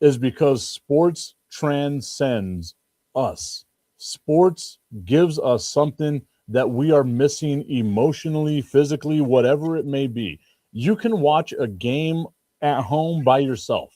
is because sports transcends us. Sports gives us something that we are missing emotionally, physically, whatever it may be. You can watch a game at home by yourself.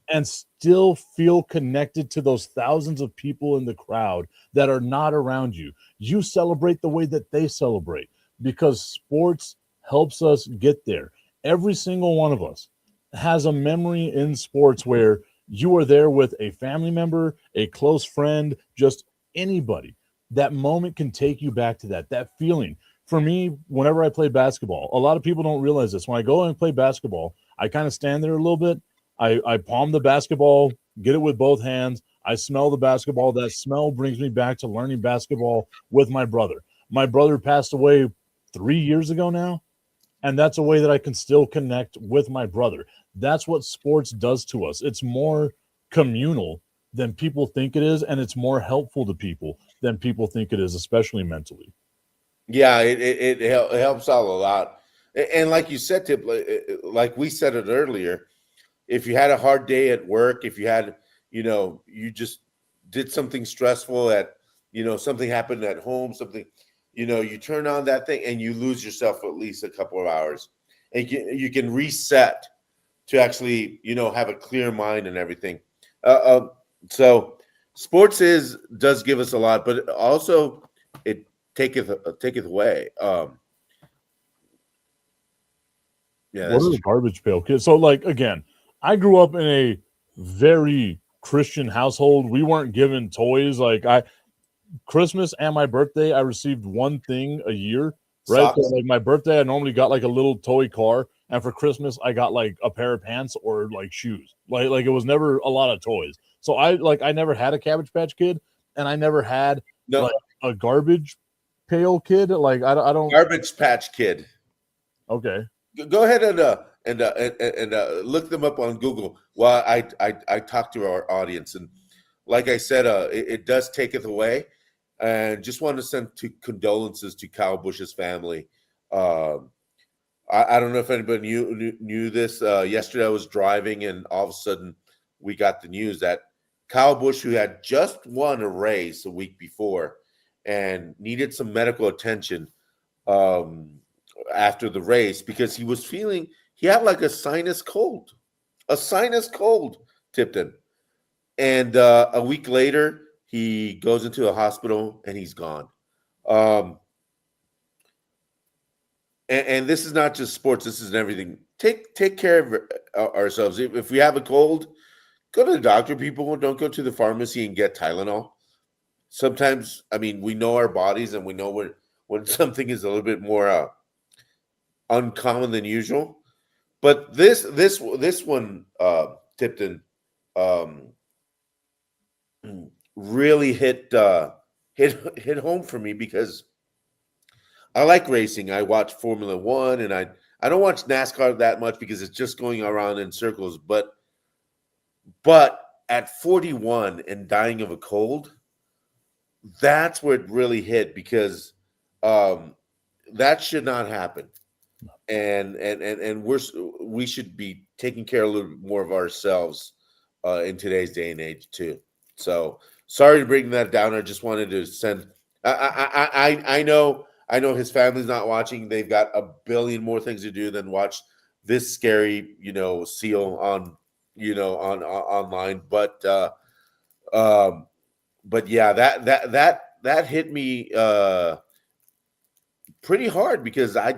and still feel connected to those thousands of people in the crowd that are not around you. You celebrate the way that they celebrate because sports helps us get there. Every single one of us has a memory in sports where you are there with a family member, a close friend, just anybody. That moment can take you back to that feeling. For me, whenever I play basketball, a lot of people don't realize this. When I go and play basketball, I kind of stand there a little bit. I palm the basketball, get it with both hands. I smell the basketball. That smell brings me back to learning basketball with my brother. My brother passed away 3 years ago now, and that's a way that I can still connect with my brother. That's what sports does to us. It's more communal than people think it is, and it's more helpful to people than people think it is, especially mentally. Yeah, it helps out a lot. And like you said, Tip, like we said it earlier, if you had a hard day at work, if you had, you just did something stressful something happened at home, something, you turn on that thing and you lose yourself for at least a couple of hours, and you can reset to actually, have a clear mind and everything. So sports does give us a lot, but also it taketh away. Yeah, What that's are the garbage pail kids? So, like, again, I grew up in a very Christian household. We weren't given toys. Christmas and my birthday, I received one thing a year, right? So, socks. like, my birthday, I normally got like a little toy car, and for Christmas, I got like a pair of pants or like shoes. Like it was never a lot of toys. So I never had a Cabbage Patch Kid, and I never had No, like a garbage pail kid. Like I don't. Garbage Patch Kid. Okay. Go ahead and look them up on Google while I talk to our audience. And like I said, it does take it away. And just want to send condolences to Kyle Busch's family. I don't know if anybody knew this. Yesterday I was driving, and all of a sudden we got the news that Kyle Busch, who had just won a race a week before and needed some medical attention after the race because he had like a sinus cold, Tipton. And a week later, he goes into a hospital and he's gone. And this is not just sports. This is everything. Take care of ourselves. If we have a cold, go to the doctor. People don't go to the pharmacy and get Tylenol. Sometimes, we know our bodies and we know when something is a little bit more uncommon than usual. But this one, Tipton, really hit home for me because I like racing. I watch Formula One, and I don't watch NASCAR that much because it's just going around in circles. But at 41 and dying of a cold, that's where it really hit because that should not happen. And we should be taking care a little bit more of ourselves in today's day and age too. So sorry to bring that down. I just wanted to send. I know his family's not watching. They've got a billion more things to do than watch this scary, seal on, online. But yeah, that hit me pretty hard because I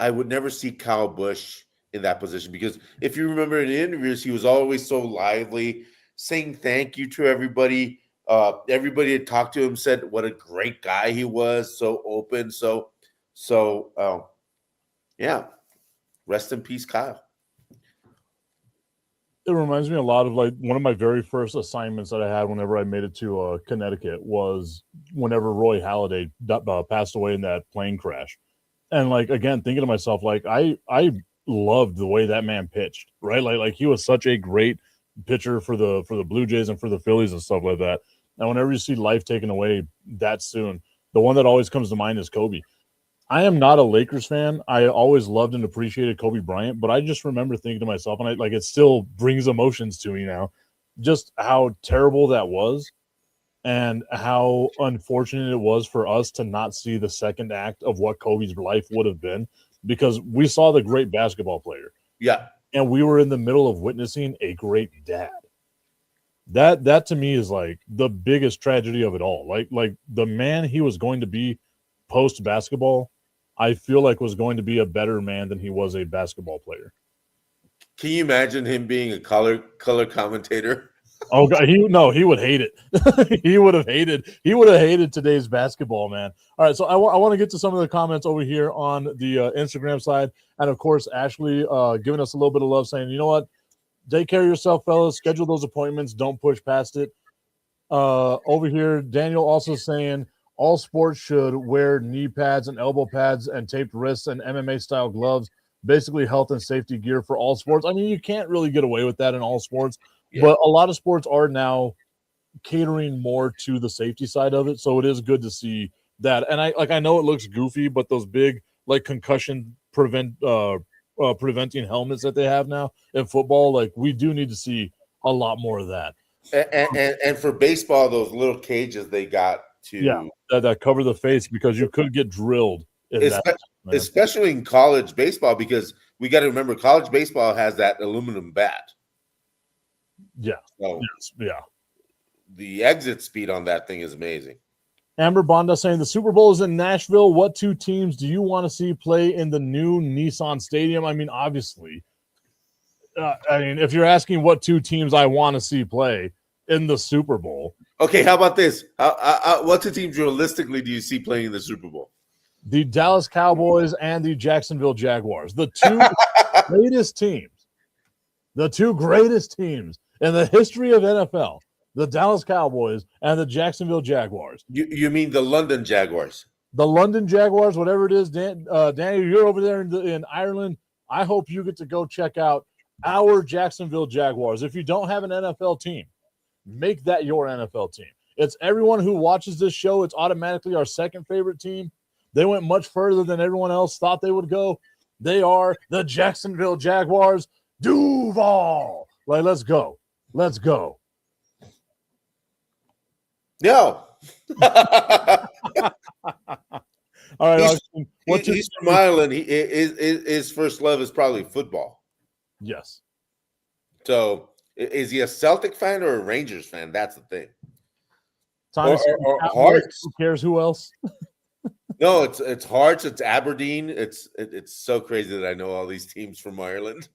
would never see Kyle Busch in that position because if you remember in the interviews, he was always so lively, saying thank you to everybody. Everybody had talked to him, said what a great guy he was, so open. So yeah, rest in peace, Kyle. It reminds me a lot of like one of my very first assignments that I had whenever I made it to Connecticut was whenever Roy Halladay passed away in that plane crash. And like, again, thinking to myself, like I loved the way that man pitched, right? Like he was such a great pitcher for the Blue Jays and for the Phillies and stuff like that. And whenever you see life taken away that soon, the one that always comes to mind is Kobe. I am not a Lakers fan. I always loved and appreciated Kobe Bryant, but I just remember thinking to myself, and it still brings emotions to me now, just how terrible that was and how unfortunate it was for us to not see the second act of what Kobe's life would have been because we saw the great basketball player. Yeah. and we were in the middle of witnessing a great dad. That to me is like the biggest tragedy of it all. Like the man he was going to be post basketball, I feel like was going to be a better man than he was a basketball player. Can you imagine him being a color commentator? Oh God, he would hate it. He would have hated today's basketball, man. All right, so I want to get to some of the comments over here on the Instagram side, and of course Ashley giving us a little bit of love, saying, you know what, take care of yourself, fellas. Schedule those appointments. Don't push past it. Over here, Daniel also saying all sports should wear knee pads and elbow pads and taped wrists and MMA style gloves. Basically, health and safety gear for all sports. I mean, you can't really get away with that in all sports. Yeah. But a lot of sports are now catering more to the safety side of it, so it is good to see that. And I know it looks goofy, but those big like concussion preventing helmets that they have now in football, like we do need to see a lot more of that. And for baseball, those little cages they got to that cover the face because you could get drilled. Especially in college baseball, because we got to remember college baseball has that aluminum bat. Yeah. So yeah. The exit speed on that thing is amazing. Amber Bonda saying the Super Bowl is in Nashville. What two teams do you want to see play in the new Nissan Stadium? I mean, obviously, if you're asking what two teams I want to see play in the Super Bowl. Okay, how about this? What two teams realistically do you see playing in the Super Bowl? The Dallas Cowboys and the Jacksonville Jaguars. The two greatest teams. The two greatest teams in the history of NFL. The Dallas Cowboys and the Jacksonville Jaguars. You mean the London Jaguars? The London Jaguars, whatever it is. Daniel, you're over there in Ireland. I hope you get to go check out our Jacksonville Jaguars. If you don't have an NFL team, make that your NFL team. It's everyone who watches this show. It's automatically our second favorite team. They went much further than everyone else thought they would go. They are the Jacksonville Jaguars. Duval. Like, let's go. Let's go. No. All right. He's from Ireland. His first love is probably football. Yes. So is he a Celtic fan or a Rangers fan? That's the thing. Or Hearts. Who cares who else? No, it's Hearts. It's Aberdeen. It's so crazy that I know all these teams from Ireland.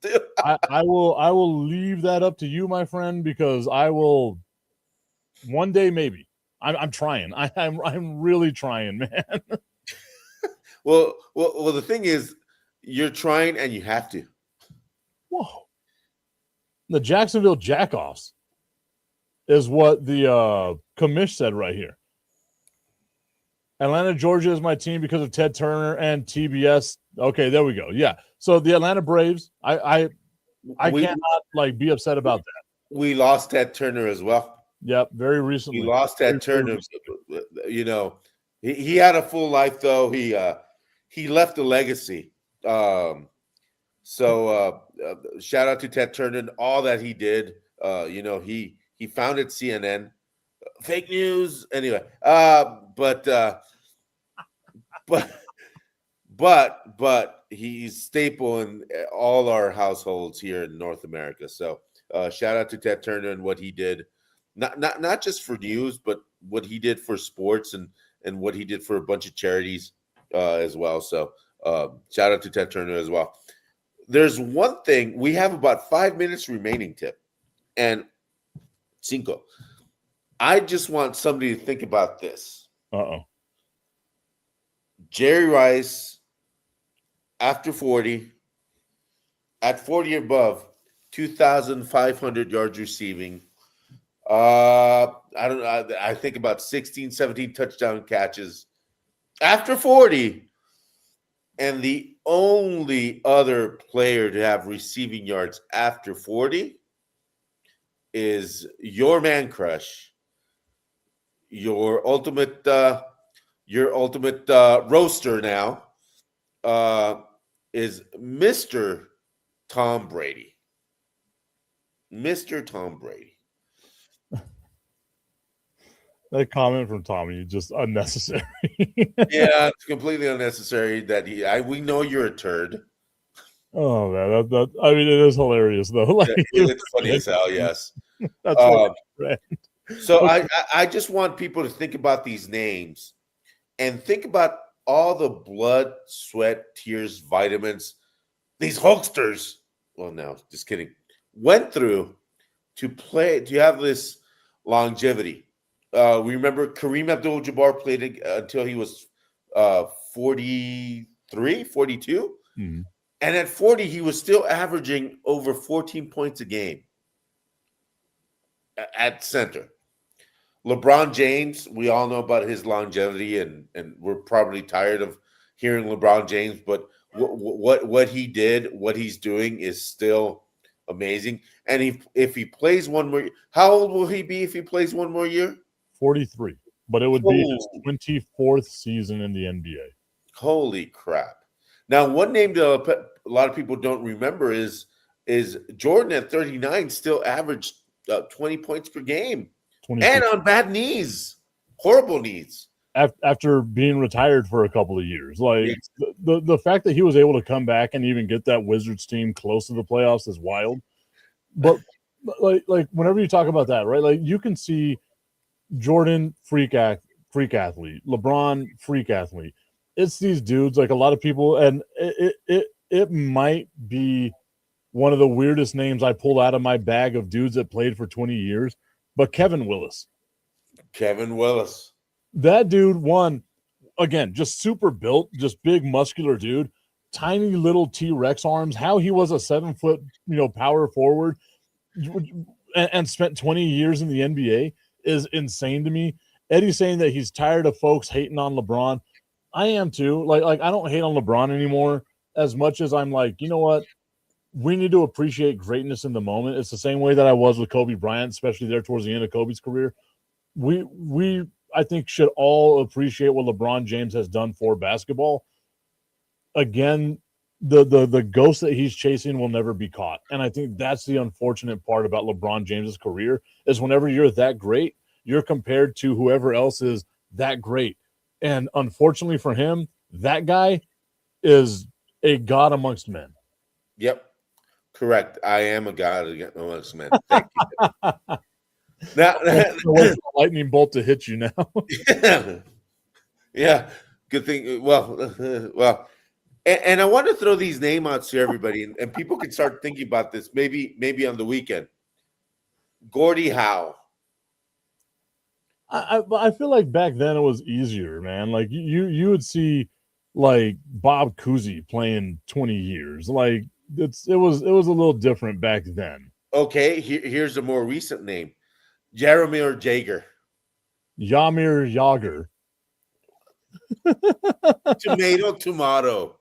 I will leave that up to you, my friend, because I will one day maybe. I'm trying. I'm really trying, man. Well, the thing is, you're trying and you have to. Whoa. The Jacksonville Jackoffs is what the commish said right here. Atlanta, Georgia is my team because of Ted Turner and TBS. Okay, there we go. Yeah. So the Atlanta Braves, I cannot be upset about that. We lost Ted Turner as well. Yep, very recently. We lost Ted Turner. You know, he had a full life though. He left a legacy. So shout out to Ted Turner and all that he did. He founded CNN. Fake news. Anyway, but he's staple in all our households here in North America. So shout out to Ted Turner and what he did, not just for news, but what he did for sports and what he did for a bunch of charities as well. So shout out to Ted Turner as well. There's one thing. We have about 5 minutes remaining, Tip, and Cinco. I just want somebody to think about this. Uh-oh. Jerry Rice, after 40, at 40 above, 2,500 yards receiving. I think about 16, 17 touchdown catches after 40. And the only other player to have receiving yards after 40 is your man crush, your ultimate roaster now, is Mr. Tom Brady. Mr. Tom Brady. That comment from Tommy just unnecessary. Yeah, it's completely unnecessary. We know you're a turd. Oh man, I mean, it is hilarious though. Like It's funny as hell. Yes. that's Um, right. so Okay. I just want people to think about these names and think about all the blood, sweat, tears, vitamins these Hulksters. Well, no, just kidding. Went through to have this longevity. We remember Kareem Abdul-Jabbar played until he was 43, 42. Mhm. And at 40, he was still averaging over 14 points a game at center. LeBron James, we all know about his longevity, and we're probably tired of hearing LeBron James, but what he did, what he's doing is still amazing. And if he plays one more, how old will he be if he plays one more year? 43, but it would be his Oh, 24th season in the NBA. holy crap! Now, one name that a lot of people don't remember is Jordan at 39 still averaged 20 points per game, 26 and on bad knees, horrible knees. after being retired for a couple of years. Like Yes. the fact that he was able to come back and even get that Wizards team close to the playoffs is wild. But like whenever you talk about that, right? Like you can see Jordan freak athlete, LeBron freak athlete. It's these dudes, like a lot of people, and it might be one of the weirdest names I pulled out of my bag of dudes that played for 20 years, but Kevin Willis. Kevin Willis. That dude won again, just super built, just big muscular dude, tiny little T-Rex arms. How he was a 7 foot, power forward and spent 20 years in the NBA is insane to me. Eddie's saying that he's tired of folks hating on LeBron. I am too. Like I don't hate on LeBron anymore as much as I'm like, you know what? We need to appreciate greatness in the moment. It's the same way that I was with Kobe Bryant, especially there towards the end of Kobe's career. We I think should all appreciate what LeBron James has done for basketball. Again, the ghost that he's chasing will never be caught. And I think that's the unfortunate part about LeBron James's career is whenever you're that great, you're compared to whoever else is that great. And unfortunately for him, that guy is a god amongst men. Yep. Correct. I am a god amongst men. Thank you. Now, Lightning bolt to hit you now. yeah. Good thing. Well, and I want to throw these name outs to everybody, and people can start thinking about this maybe on the weekend. Gordie Howe. I feel like back then it was easier, man. Like you would see like Bob Cousy playing 20 years. Like it was a little different back then. Okay, here's a more recent name. Jaromir Jagr. Yamir Yager. Tomato.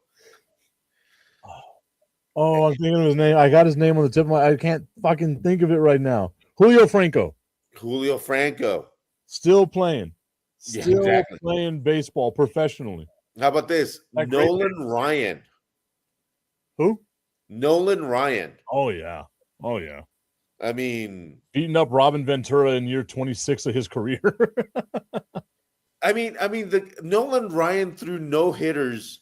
Oh, I'm thinking of his name. I got his name on the tip of my. I can't fucking think of it right now. Julio Franco. Julio Franco. Still playing. Yeah, Still exactly. playing baseball professionally. How about this? That great Nolan Ryan. Who? Nolan Ryan. Oh yeah. Oh yeah. I mean, Beating up Robin Ventura in year 26 of his career. the Nolan Ryan threw no hitters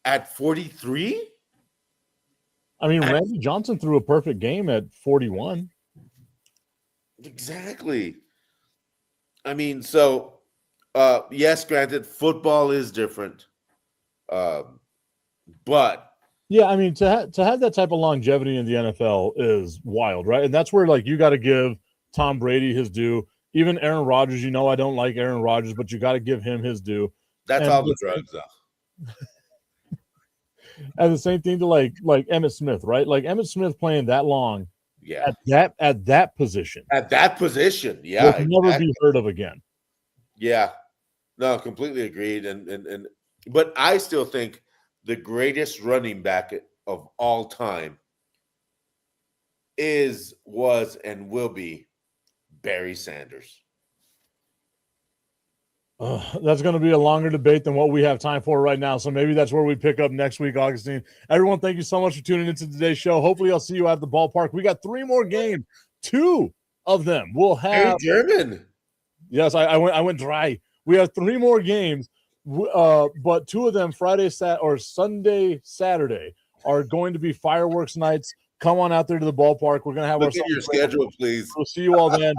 at 43. I mean, Randy Johnson threw a perfect game at 41. Exactly. I mean, so yes, granted, football is different, but Yeah, I mean, to have that type of longevity in the NFL is wild, right? And that's where like you got to give Tom Brady his due. Even Aaron Rodgers, I don't like Aaron Rodgers, but you got to give him his due. that's And all the drugs, though. And the same thing to like Emmitt Smith, right? Like Emmitt Smith playing that long Yeah, at that position at that position, yeah, will never exactly. be heard of again. Yeah, no, completely agreed. But I still think the greatest running back of all time was, and will be Barry Sanders. That's going to be a longer debate than what we have time for right now. So maybe that's where we pick up next week, Augustine. Everyone, thank you so much for tuning into today's show. Hopefully, I'll see you at the ballpark. We got 3 more games. 2 of them we'll Barry have. German. Yes, I went dry. We have 3 more games, but 2 of them Sunday, Saturday are going to be fireworks nights. Come on out there to the ballpark. We're going to have Look our at your schedule, please. We'll see you all then.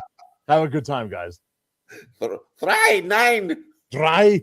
Have a good time, guys. 3-9. Dry.